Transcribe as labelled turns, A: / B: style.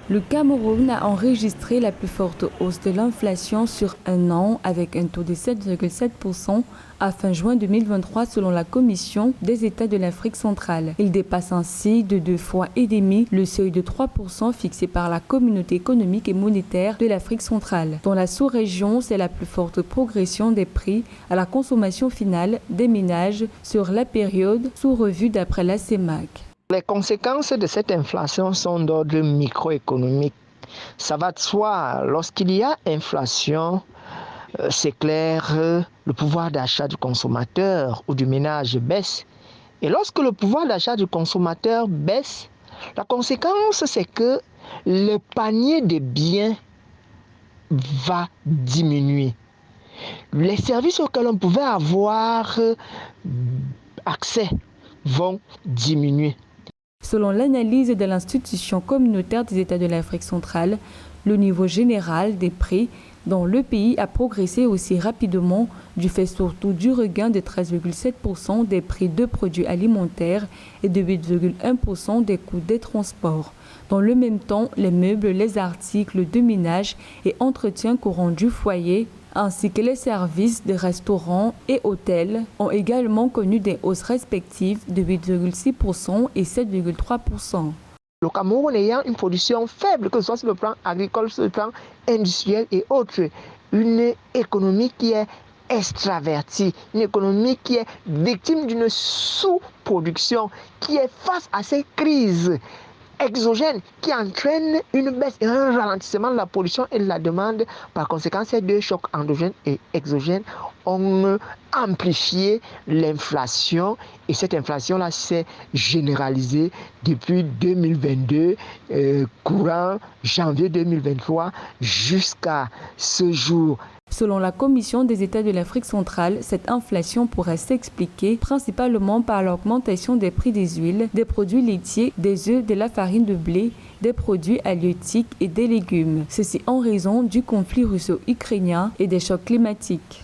A: Le Cameroun a enregistré la plus forte hausse de l'inflation sur un an avec un taux de 7,7% à fin juin 2023 selon la Commission des États de l'Afrique centrale. Il dépasse ainsi de 2,5 fois le seuil de 3% fixé par la Communauté économique et monétaire de l'Afrique centrale. Dans la sous-région, c'est la plus forte progression des prix à la consommation finale des ménages sur la période sous revue d'après la CEMAC.
B: Les conséquences de cette inflation sont d'ordre microéconomique. Ça va de soi, lorsqu'il y a inflation, c'est clair, le pouvoir d'achat du consommateur ou du ménage baisse. Et lorsque le pouvoir d'achat du consommateur baisse, la conséquence c'est que le panier de biens va diminuer. Les services auxquels on pouvait avoir accès vont diminuer.
A: Selon l'analyse de l'institution communautaire des États de l'Afrique centrale, le niveau général des prix dans le pays a progressé aussi rapidement du fait surtout du regain de 13,7% des prix de produits alimentaires et de 8,1% des coûts des transports. Dans le même temps, les meubles, les articles de ménage et entretien courant du foyer ainsi que les services de restaurants et hôtels ont également connu des hausses respectives de 8,6% et 7,3%.
B: Le Cameroun ayant une production faible, que ce soit sur le plan agricole, sur le plan industriel et autres, une économie qui est extravertie, une économie qui est victime d'une sous-production, qui est face à ces crises exogènes qui entraînent une baisse et un ralentissement de la production et de la demande. Par conséquent, ces deux chocs endogènes et exogènes ont amplifié l'inflation et cette inflation-là s'est généralisée depuis 2022, courant janvier 2023 jusqu'à ce jour.
A: Selon la Commission des États de l'Afrique centrale, cette inflation pourrait s'expliquer principalement par l'augmentation des prix des huiles, des produits laitiers, des œufs, de la farine de blé, des produits halieutiques et des légumes. Ceci en raison du conflit russo-ukrainien et des chocs climatiques.